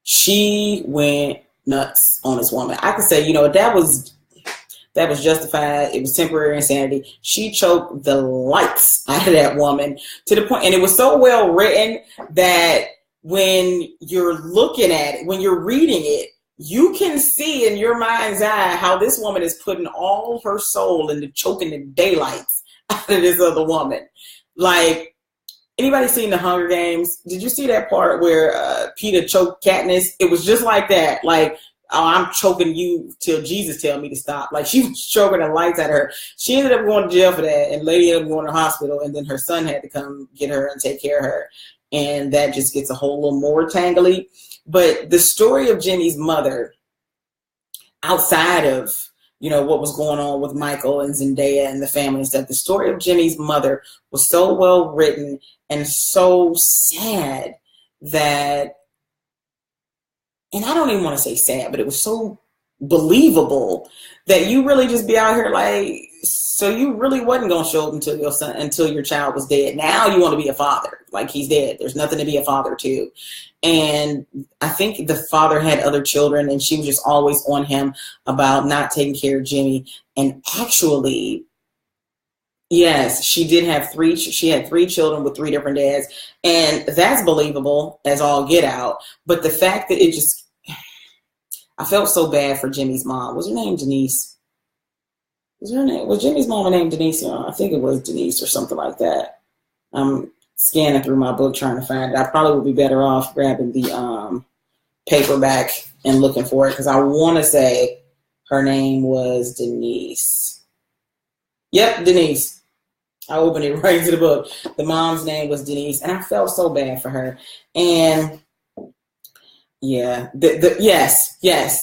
She went nuts on this woman. I could say, you know, that was justified. It was temporary insanity. She choked the lights out of that woman to the point, and it was so well written that when you're looking at it, when you're reading it, you can see in your mind's eye how this woman is putting all her soul into choking the daylights out of this other woman. Like, anybody seen The Hunger Games? Did you see that part where Peter choked Katniss? It was just like that. Like, oh, I'm choking you till Jesus tell me to stop. Like, she was choking the lights out of her. She ended up going to jail for that, and lady ended up going to the hospital, and then her son had to come get her and take care of her. And that just gets a whole little more tangly. But the story of Jimmy's mother, outside of, you know, what was going on with Michael and Zendaya and the family and stuff, the story of Jimmy's mother was so well written and so sad that, and I don't even want to say sad, but it was so believable that you really just be out here like, so you really wasn't going to show up until your child was dead. Now you want to be a father. Like, he's dead. There's nothing to be a father to. And I think the father had other children, and she was just always on him about not taking care of Jimmy. And actually, yes, she did have she had 3 children with 3 different dads. And that's believable as all get out. But the fact that I felt so bad for Jimmy's mom. Was her name Denise? Was Jimmy's mom named Denise? I think it was Denise or something like that. I'm scanning through my book trying to find it. I probably would be better off grabbing the paperback and looking for it, because I want to say her name was Denise. Yep, Denise. I opened it right into the book. The mom's name was Denise, and I felt so bad for her. And yeah, yes,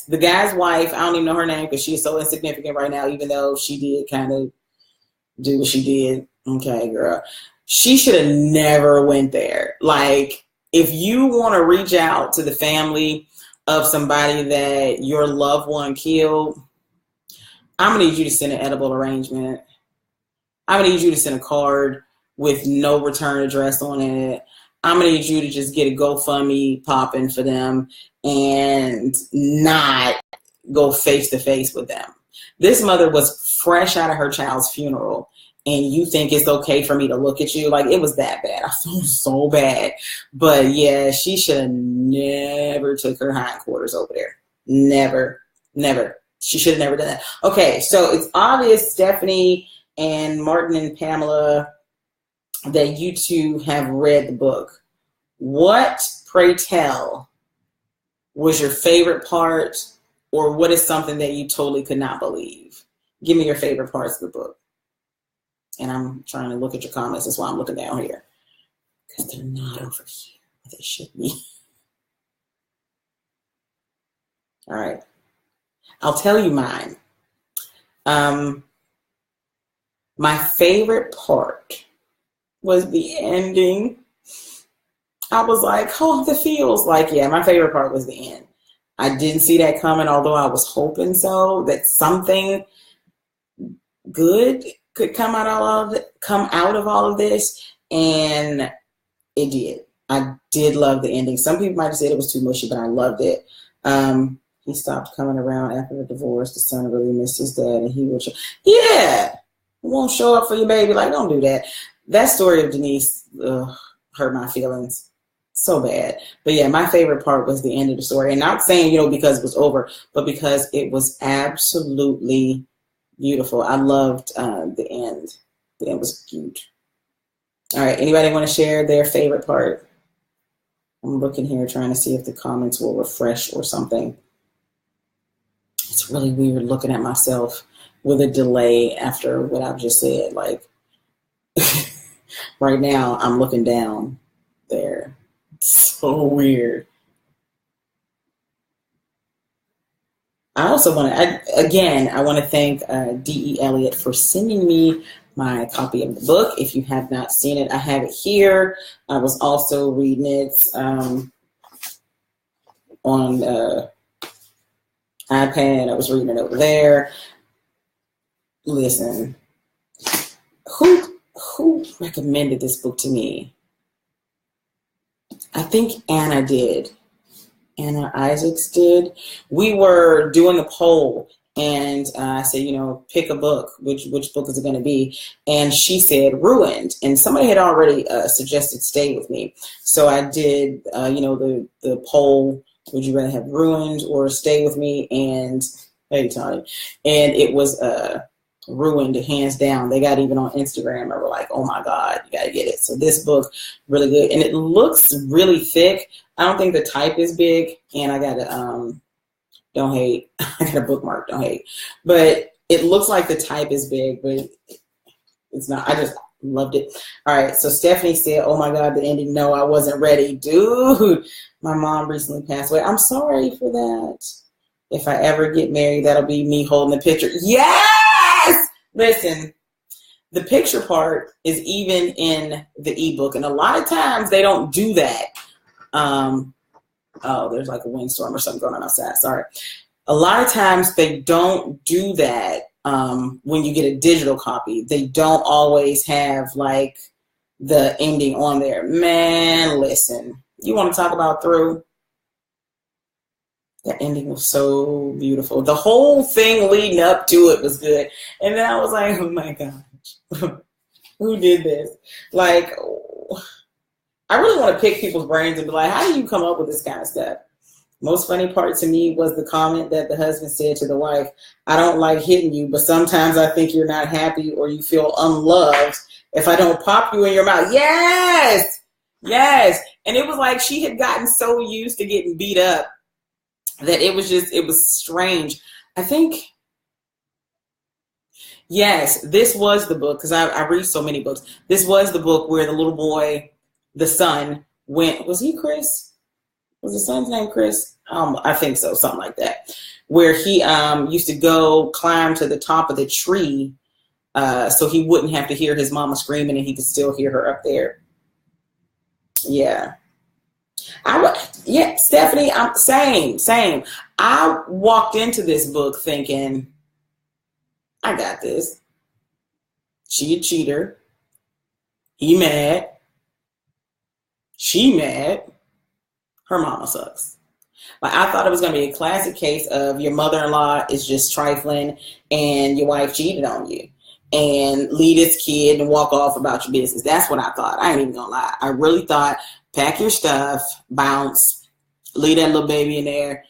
the guy's wife, I don't even know her name because she's so insignificant right now, even though she did kind of do what she did. Okay, girl. She should have never went there. Like, if you want to reach out to the family of somebody that your loved one killed, I'm going to need you to send an edible arrangement. I'm going to need you to send a card with no return address on it. I'm going to need you to just get a GoFundMe popping for them and not go face to face with them. This mother was fresh out of her child's funeral, and you think it's okay for me to look at you? Like, it was that bad. I felt so bad. But yeah, she should have never took her hindquarters over there. Never. She should have never done that. Okay, so it's obvious, Stephanie and Martin and Pamela, that you two have read the book. What, pray tell, was your favorite part, or what is something that you totally could not believe? Give me your favorite parts of the book. And I'm trying to look at your comments. That's why I'm looking down here, because they're not over here. They should be. All right. I'll tell you mine. My favorite part was the ending. I was like, oh, the feels. Like, yeah, my favorite part was the end. I didn't see that coming, although I was hoping so, that something good could come out of all of this. And it did. I did love the ending. Some people might have said it was too mushy, but I loved it. He stopped coming around after the divorce. The son really missed his dad, and he would, yeah, won't show up for your baby. Like, don't do that. That story of Denise hurt my feelings so bad. But yeah, my favorite part was the end of the story. And not saying, because it was over, but because it was absolutely beautiful. I loved the end. The end was huge. All right, anybody want to share their favorite part? I'm looking here trying to see if the comments will refresh or something. It's really weird looking at myself with a delay after what I've just said. Like, right now, I'm looking down there. It's so weird. I also want to, I want to thank D.E. Eliot for sending me my copy of the book. If you have not seen it, I have it here. I was also reading it on iPad. I was reading it over there. Listen, who recommended this book to me? I think Anna did. Anna Isaacs did. We were doing a poll, and I said, pick a book. Which book is it going to be? And she said Ruined. And somebody had already suggested Stay With Me. So I did, the poll. Would you rather have Ruined or Stay With Me? And hey, Tony. And it was Ruined, hands down. They got even on Instagram and were like, oh my God, you got to get it. So this book, really good. And it looks really thick. I don't think the type is big. And I got to, don't hate. I got a bookmark, don't hate. But it looks like the type is big, but it's not. I just loved it. All right. So Stephanie said, oh my God, the ending. No, I wasn't ready. Dude, my mom recently passed away. I'm sorry for that. If I ever get married, that'll be me holding the picture. Yes! Listen, the picture part is even in the ebook. And a lot of times they don't do that. Oh, there's like a windstorm or something going on outside. Sorry. A lot of times they don't do that when you get a digital copy. They don't always have like the ending on there. Man, listen. You want to talk about Through? The ending was so beautiful. The whole thing leading up to it was good. And then I was like, oh my gosh, who did this? Like, I really want to pick people's brains and be like, how do you come up with this kind of stuff? Most funny part to me was the comment that the husband said to the wife, I don't like hitting you, but sometimes I think you're not happy or you feel unloved if I don't pop you in your mouth. Yes! Yes. And it was like she had gotten so used to getting beat up that it was strange. I think, yes, this was the book, because I read so many books. This was the book where the little boy, the son, went, was he Chris? Was the son's name Chris? I think so, something like that. Where he used to go climb to the top of the tree so he wouldn't have to hear his mama screaming and he could still hear her up there. Yeah. Stephanie, I'm same. I walked into this book thinking, I got this. She a cheater. He mad. She mad. Her mama sucks. Like, I thought it was going to be a classic case of your mother-in-law is just trifling and your wife cheated on you. And leave this kid and walk off about your business. That's what I thought. I ain't even gonna lie. I really thought, pack your stuff, bounce, leave that little baby in there,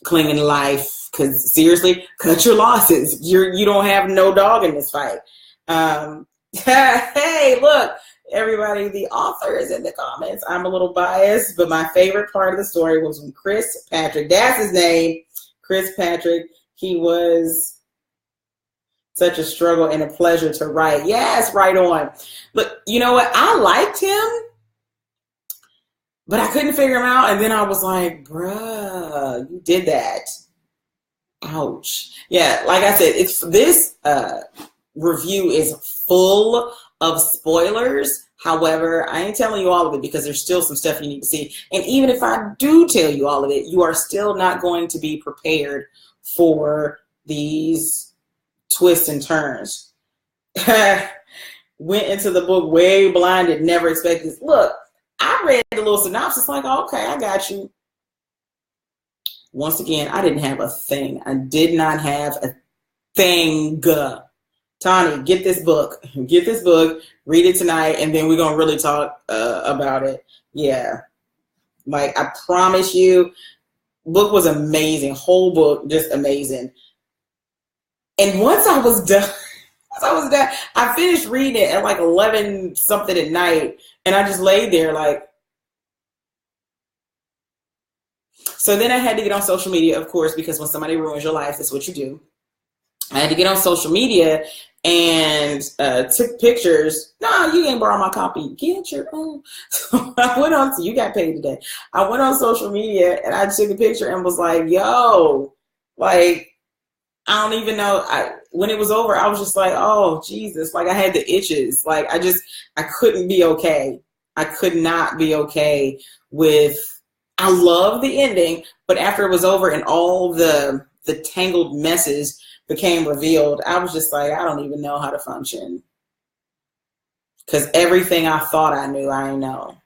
clinging to life. Because seriously, cut your losses. You don't have no dog in this fight. Hey, look, everybody, the author is in the comments. I'm a little biased, but my favorite part of the story was when Chris Patrick, that's his name, Chris Patrick, he was such a struggle and a pleasure to write. Yes, right on. But you know what? I liked him, but I couldn't figure him out. And then I was like, bruh, you did that. Ouch. Yeah, like I said, this review is full of spoilers. However, I ain't telling you all of it because there's still some stuff you need to see. And even if I do tell you all of it, you are still not going to be prepared for these twists and turns. went into the book way blinded, never expected this. Look, I read the little synopsis like, okay, I got you. Once again, I didn't have a thing. I did not have a thing. Tani, get this book. Get this book. Read it tonight, and then we're going to really talk about it. Yeah. Like, I promise you, book was amazing. Whole book, just amazing. And once I was done, I finished reading it at like 11 something at night, and I just laid there like. So then I had to get on social media, of course, because when somebody ruins your life, that's what you do. I had to get on social media and took pictures. No, you ain't borrow my copy. Get your own. So I went on. You got paid today. I went on social media and I took a picture and was like, "Yo, like, I don't even know." When it was over, I was just like, "Oh Jesus!" Like I had the itches. Like I couldn't be okay. I could not be okay with. I love the ending, but after it was over and all the tangled messes became revealed, I was just like, I don't even know how to function. Because everything I thought I knew, I didn't know.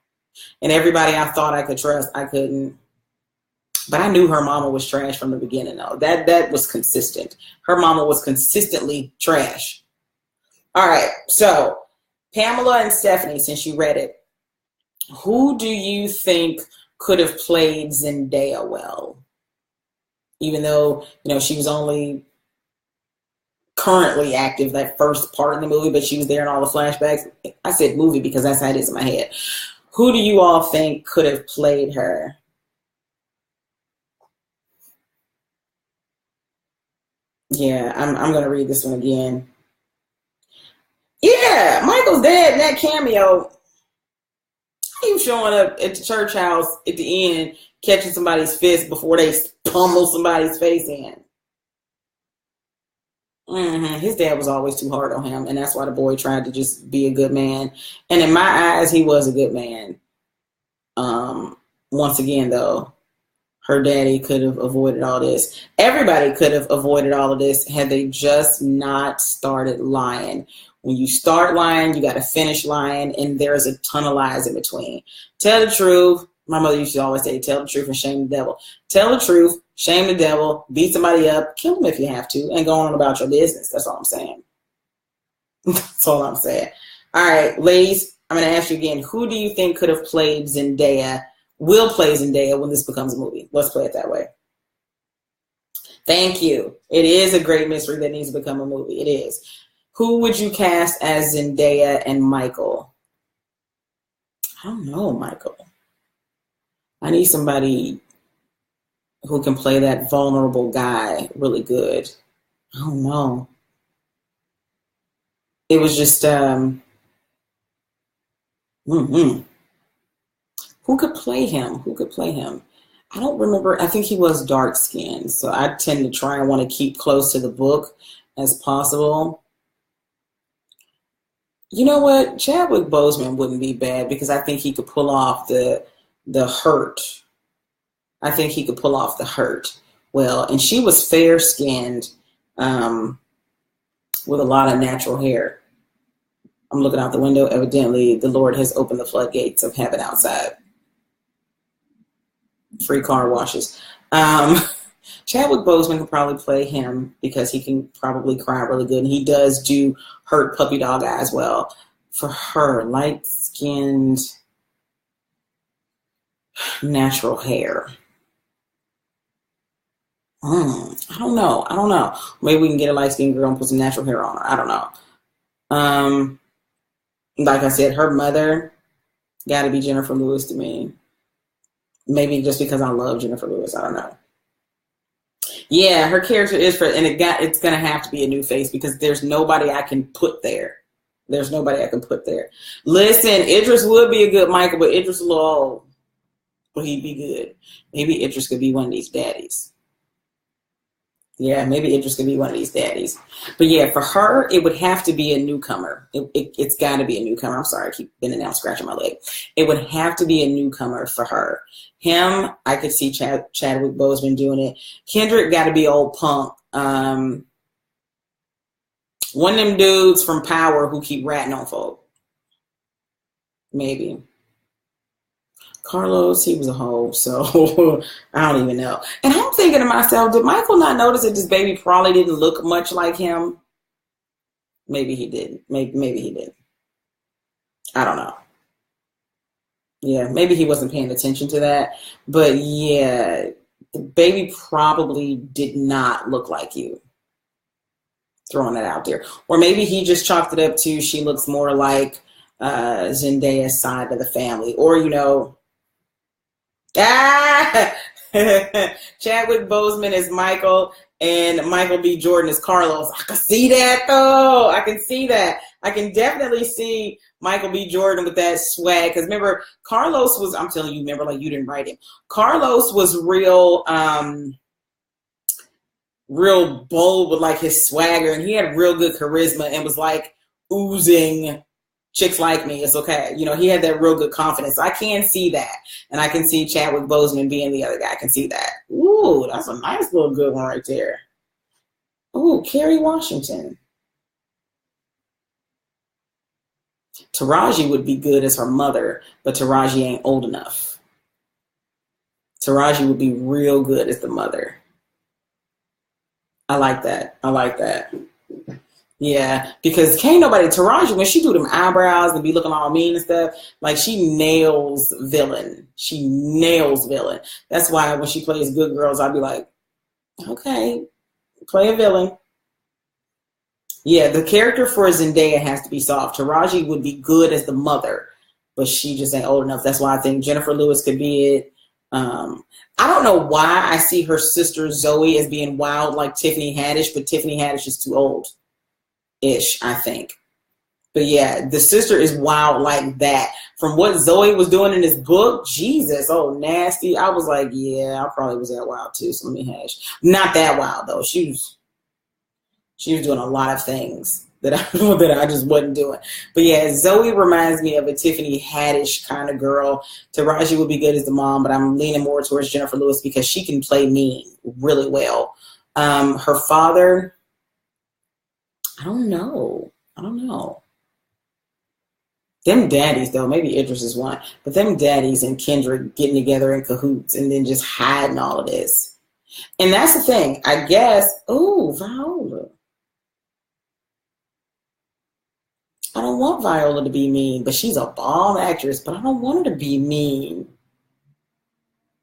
And everybody I thought I could trust, I couldn't. But I knew her mama was trash from the beginning, though. That was consistent. Her mama was consistently trash. All right, so Pamela and Stephanie, since you read it, who do you think could have played Zendaya well? Even though, she was only currently active that first part of the movie, but she was there in all the flashbacks. I said movie because that's how it is in my head. Who do you all think could have played her? Yeah, I'm going to read this one again. Yeah, Michael's dad in that cameo. He was showing up at the church house at the end, catching somebody's fist before they pummel somebody's face in. His dad was always too hard on him, and that's why the boy tried to just be a good man. And in my eyes, he was a good man. Once again, though, her daddy could have avoided all this. Everybody could have avoided all of this had they just not started lying. When you start lying, you got to finish lying, and there's a ton of lies in between. Tell the truth. My mother used to always say, tell the truth and shame the devil. Tell the truth, shame the devil, beat somebody up, kill them if you have to, and go on about your business. That's all I'm saying. That's all I'm saying. All right, ladies, I'm going to ask you again, who do you think could have played Zendaya, will play Zendaya when this becomes a movie? Let's play it that way. Thank you. It is a great mystery that needs to become a movie. It is. Who would you cast as Zendaya and Michael? I don't know, Michael. I need somebody who can play that vulnerable guy really good. I don't know. It was just, who could play him? Who could play him? I don't remember. I think he was dark skinned. So I tend to try and want to keep close to the book as possible. You know what? Chadwick Boseman wouldn't be bad because I think he could pull off the hurt. I think he could pull off the hurt well. And she was fair skinned with a lot of natural hair. I'm looking out the window. Evidently, the Lord has opened the floodgates of heaven outside. Free car washes. Chadwick Boseman could probably play him because he can probably cry really good. And he does do hurt puppy dog eyes well. For her, light-skinned, natural hair. I don't know. Maybe we can get a light-skinned girl and put some natural hair on her. I don't know. Like I said, her mother got to be Jennifer Lewis to me. Maybe just because I love Jennifer Lewis. I don't know. Yeah, her character is it's gonna have to be a new face because there's nobody I can put there. Listen, Idris would be a good Michael, but Idris a little old. But he'd be good. Maybe Idris could be one of these daddies. Yeah, maybe Idris could be one of these daddies. But yeah, for her, it would have to be a newcomer. It's got to be a newcomer. I'm sorry, I keep bending down, scratching my leg. It would have to be a newcomer for her. Him, I could see Chadwick Boseman doing it. Kendrick got to be old punk. One of them dudes from Power who keep ratting on folk. Maybe. Carlos, he was a hoe, so I don't even know. And I'm thinking to myself, did Michael not notice that this baby probably didn't look much like him? Maybe he didn't. Maybe he did. I don't know. Yeah, maybe he wasn't paying attention to that. But yeah, the baby probably did not look like you. Throwing that out there. Or maybe he just chalked it up to she looks more like Zendaya's side of the family. Or, you know, Chadwick Boseman is Michael and Michael B. Jordan is Carlos. I can see that though. I can see that. I can definitely see Michael B. Jordan with that swag. Because remember, Carlos was, I'm telling you, remember, like you didn't write him. Carlos was real bold with like his swagger, and he had real good charisma and was like oozing chicks like me. It's okay. You know, he had that real good confidence. So I can see that. And I can see Chadwick Boseman being the other guy. I can see that. Ooh, that's a nice little good one right there. Ooh, Kerry Washington. Taraji would be good as her mother, but Taraji ain't old enough. Taraji would be real good as the mother. I like that. I like that. Yeah, because can't nobody, Taraji, when she do them eyebrows and be looking all mean and stuff, like she nails villain. She nails villain. That's why when she plays good girls, I'd be like, okay, play a villain. Yeah, the character for Zendaya has to be soft. Taraji would be good as the mother, but she just ain't old enough. That's why I think Jennifer Lewis could be it. I don't know why I see her sister Zoe as being wild like Tiffany Haddish, but Tiffany Haddish is too old-ish, I think. But yeah, the sister is wild like that. From what Zoe was doing in this book, Jesus, oh, nasty. I was like, yeah, I probably was that wild too, so let me hash. Not that wild, though. She was doing a lot of things that I just wasn't doing. But yeah, Zoe reminds me of a Tiffany Haddish kind of girl. Taraji would be good as the mom, but I'm leaning more towards Jennifer Lewis because she can play mean really well. Her father, I don't know. Them daddies, though, maybe Idris is one, but them daddies and Kendrick getting together in cahoots and then just hiding all of this. And that's the thing, I guess. Oh, Viola. I don't want Viola to be mean, but she's a bomb actress, but I don't want her to be mean.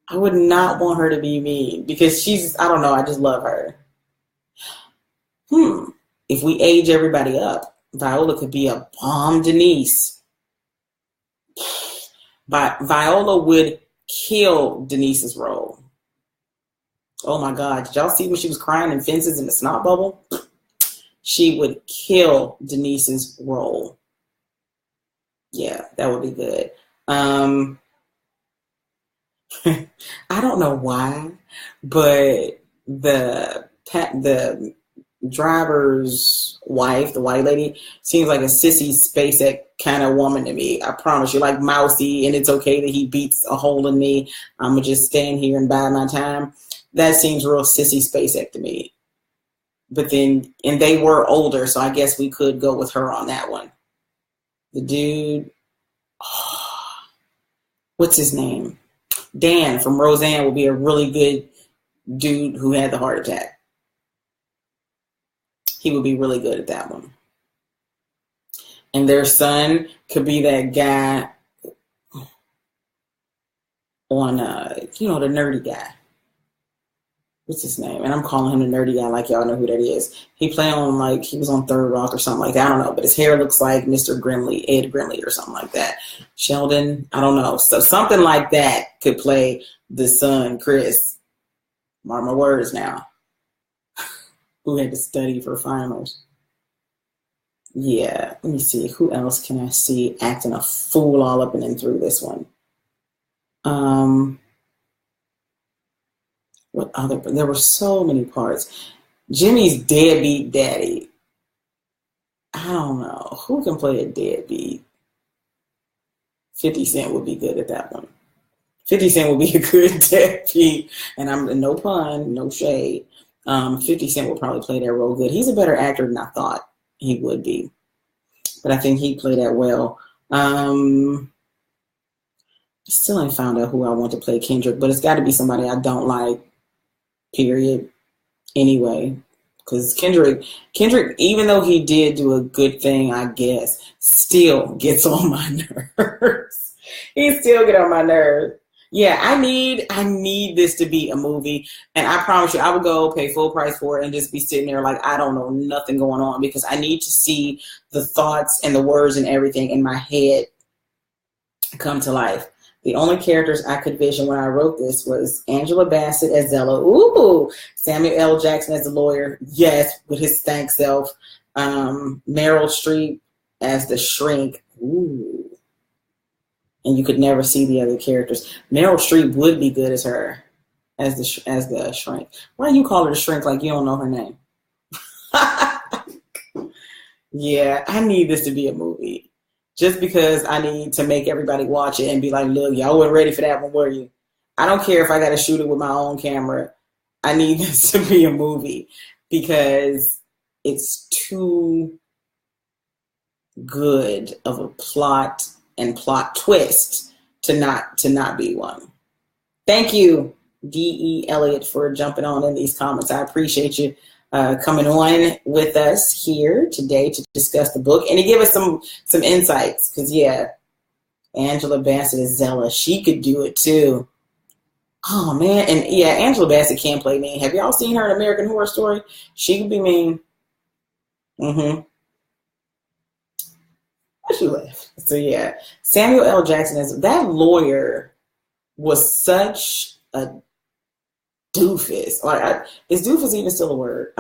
I would not want her to be mean because she's, I don't know, I just love her. If we age everybody up, Viola could be a bomb Denise. But Viola would kill Denise's role. Oh my God, did y'all see when she was crying in Fences in the snot bubble? She would kill Denise's role. Yeah, that would be good. I don't know why, but the driver's wife, the white lady, seems like a sissy SpaceX kind of woman to me. I promise you, like mousy, and it's okay that he beats a hole in me. I'm gonna just stand here and bide my time. That seems real sissy SpaceX to me. But then, and they were older, so I guess we could go with her on that one. The dude, what's his name? Dan from Roseanne would be a really good dude who had the heart attack. He would be really good at that one. And their son could be that guy on, the nerdy guy. What's his name? And I'm calling him the nerdy guy like y'all know who that is. He played on, like, he was on Third Rock or something like that. I don't know. But his hair looks like Mr. Grimley, Ed Grimley or something like that. Sheldon, I don't know. So something like that could play the son, Chris. Mark my words now. Who had to study for finals. Yeah, let me see. Who else can I see acting a fool all up and in through this one? What other? There were so many parts. Jimmy's deadbeat daddy. I don't know. Who can play a deadbeat? 50 Cent would be good at that one. 50 Cent would be a good deadbeat. And I'm no pun, no shade. 50 Cent would probably play that role good. He's a better actor than I thought. he would be. But I think he played that well. Still ain't found out who I want to play Kendrick, but it's got to be somebody I don't like, period. Anyway, because Kendrick, even though he did do a good thing, I guess, still gets on my nerves. He still get on my nerves. Yeah, I need this to be a movie, and I promise you, I would go pay full price for it and just be sitting there like I don't know nothing going on, because I need to see the thoughts and the words and everything in my head come to life. The only characters I could vision when I wrote this was Angela Bassett as Zella. Ooh, Samuel L. Jackson as the lawyer. Yes, with his stank self. Meryl Streep as the shrink. Ooh. And you could never see the other characters. Meryl Streep would be good as her, as the shrink. Why do you call her the shrink like you don't know her name? Yeah, I need this to be a movie. Just because I need to make everybody watch it and be like, look, y'all weren't ready for that one, were you? I don't care if I got to shoot it with my own camera. I need this to be a movie because it's too good of a plot and plot twist to not be one. Thank you, D.E. Eliot, for jumping on in these comments. I appreciate you coming on with us here today to discuss the book and to give us some insights. Because yeah, Angela Bassett is Zella. She could do it too. Oh man, and yeah, Angela Bassett can play mean. Have y'all seen her in American Horror Story? She could be mean. She left. So yeah, Samuel L. Jackson is that lawyer was such a doofus. Like, is doofus even still a word?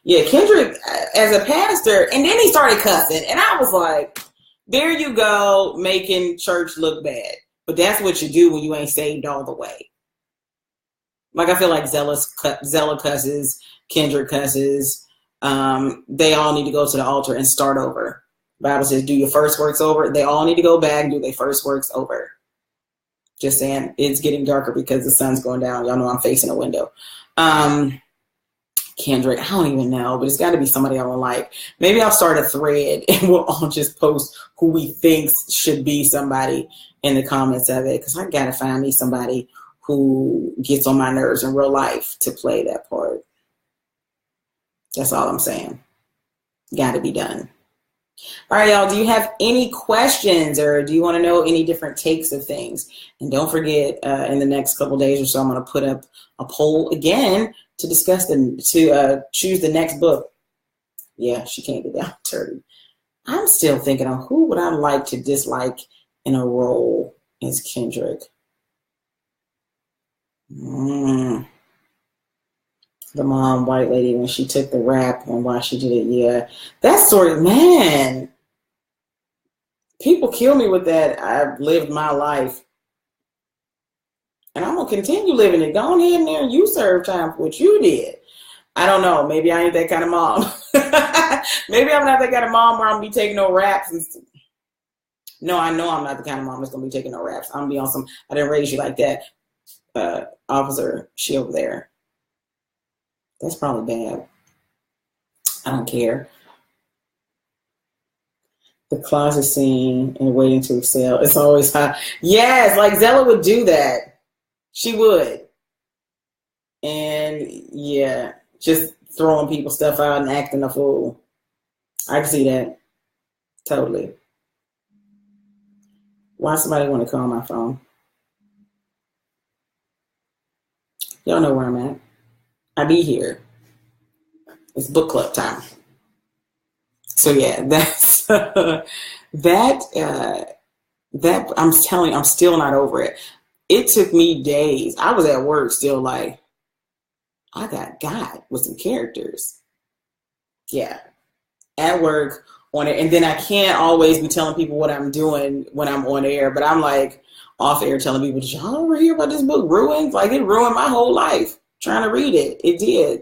Yeah, Kendrick as a pastor, and then he started cussing, and I was like, there you go, making church look bad. But that's what you do when you ain't saved all the way. Like, I feel like Zella cusses, Kendrick cusses. They all need to go to the altar and start over. The Bible says, do your first works over. They all need to go back and do their first works over. Just saying, it's getting darker because the sun's going down. Y'all know I'm facing a window. Kendrick, I don't even know, but it's got to be somebody I don't like. Maybe I'll start a thread and we'll all just post who we think should be somebody in the comments of it, because I got to find me somebody who gets on my nerves in real life to play that part. That's all I'm saying. Got to be done. All right, y'all, do you have any questions or do you want to know any different takes of things? And don't forget, in the next couple days or so, I'm going to put up a poll again to discuss choose the next book. Yeah, she can't get down dirty. I'm still thinking on who would I like to dislike in a role as Kendrick. The mom, white lady, when she took the rap and why she did it. Yeah, that sort of, man, people kill me with that. I've lived my life and I'm going to continue living it. Go ahead in there and you serve time for what you did. I don't know. Maybe I ain't that kind of mom. Maybe I'm not that kind of mom where I'm going to be taking no raps. No, I know I'm not the kind of mom that's going to be taking no raps. I'm going to be on some, I didn't raise you like that. Officer, she over there. That's probably bad. I don't care. The closet scene and waiting to excel. It's always hot. Yes, like Zella would do that. She would. And yeah, just throwing people stuff out and acting a fool. I can see that. Totally. Why somebody want to call my phone? Y'all know where I'm at. I be here. It's book club time. So yeah, that's that I'm telling you, I'm still not over it. It took me days. I was at work still like, I got with some characters. Yeah. At work on it. And then I can't always be telling people what I'm doing when I'm on air, but I'm like off air telling people, did y'all ever hear about this book Ruined? Like, it ruined my whole life trying to read it. It did.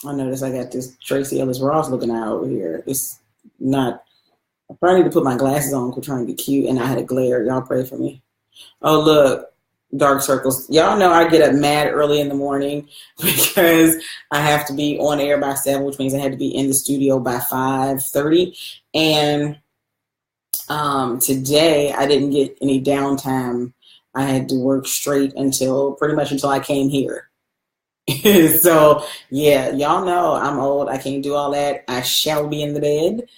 I noticed I got this Tracy Ellis Ross looking out over here. It's not, I probably need to put my glasses on, quit trying to be cute, and I had a glare. Y'all pray for me. Oh, look. dark circles. Y'all know I get up mad early in the morning because I have to be on air by 7, which means I had to be in the studio by 5:30. And today I didn't get any downtime. I had to work straight pretty much until I came here. So yeah, y'all know I'm old. I can't do all that. I shall be in the bed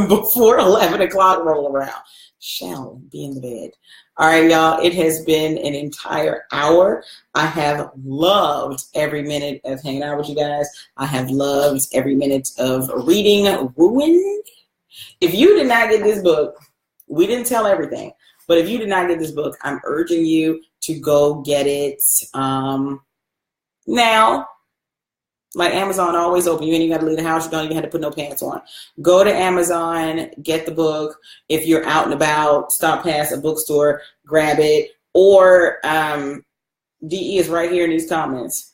before 11 o'clock roll around. Shall be in the bed. All right, y'all. It has been an entire hour. I have loved every minute of hanging out with you guys. I have loved every minute of reading Ruined. If you did not get this book, we didn't tell everything, but if you did not get this book, I'm urging you to go get it. Now, like Amazon always open. You ain't even got to leave the house. You don't even have to put no pants on. Go to Amazon, get the book. If you're out and about, stop past a bookstore, grab it. Or DE is right here in these comments.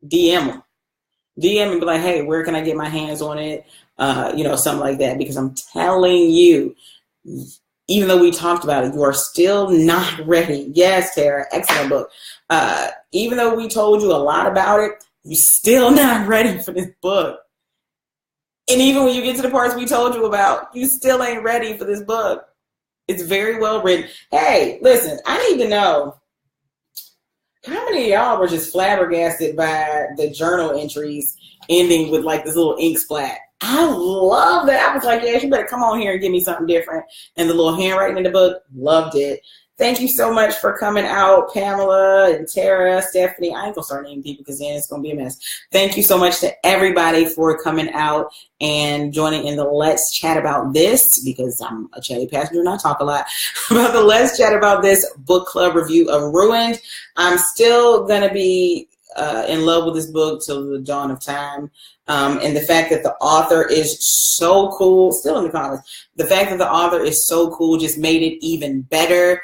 DM them. DM and be like, hey, where can I get my hands on it? Something like that. Because I'm telling you, even though we talked about it, you are still not ready. Yes, Tara, excellent book. Even though we told you a lot about it, you're still not ready for this book. And even when you get to the parts we told you about, you still ain't ready for this book. It's very well written. Hey, listen, I need to know how many of y'all were just flabbergasted by the journal entries ending with like this little ink splat. I love that. I was like, yeah, you better come on here and give me something different. And the little handwriting in the book, loved it. Thank you so much for coming out, Pamela and Tara, Stephanie. I ain't gonna start naming people because then it's gonna be a mess. Thank you so much to everybody for coming out and joining in the Let's Chat About This, because I'm a chatty passenger and I talk a lot about the Let's Chat About This book club review of Ruined. I'm still gonna be in love with this book till the dawn of time. And the fact that the author is so cool, still in the comments, the fact that the author is so cool just made it even better.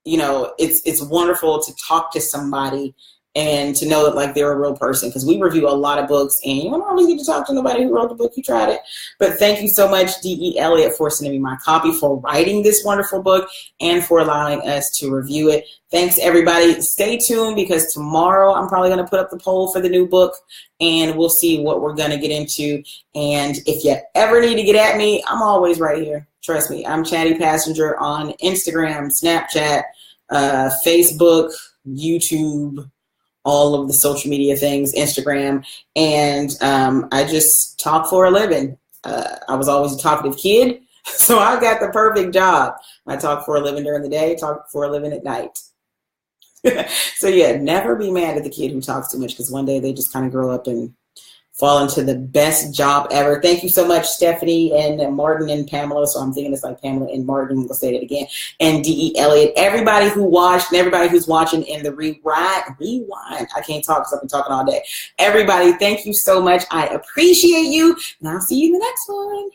It's wonderful to talk to somebody and to know that like they're a real person, because we review a lot of books and you don't always get to talk to nobody who wrote the book. You tried it. But thank you so much, D.E. Eliot, for sending me my copy, for writing this wonderful book, and for allowing us to review it. Thanks, everybody. Stay tuned, because tomorrow I'm probably going to put up the poll for the new book, and we'll see what we're going to get into. And if you ever need to get at me, I'm always right here. Trust me. I'm Chatty Passenger on Instagram, Snapchat, Facebook, YouTube, all of the social media things, Instagram. And I just talk for a living. I was always a talkative kid, so I got the perfect job. I talk for a living during the day, talk for a living at night. So yeah, never be mad at the kid who talks too much, because one day they just kind of grow up and fall into the best job ever. Thank you so much, Stephanie and Martin and Pamela. So I'm thinking it's like Pamela and Martin. We'll say that again. And D.E. Eliot. Everybody who watched and everybody who's watching in the rewind. I can't talk because I've been talking all day. Everybody, thank you so much. I appreciate you. And I'll see you in the next one.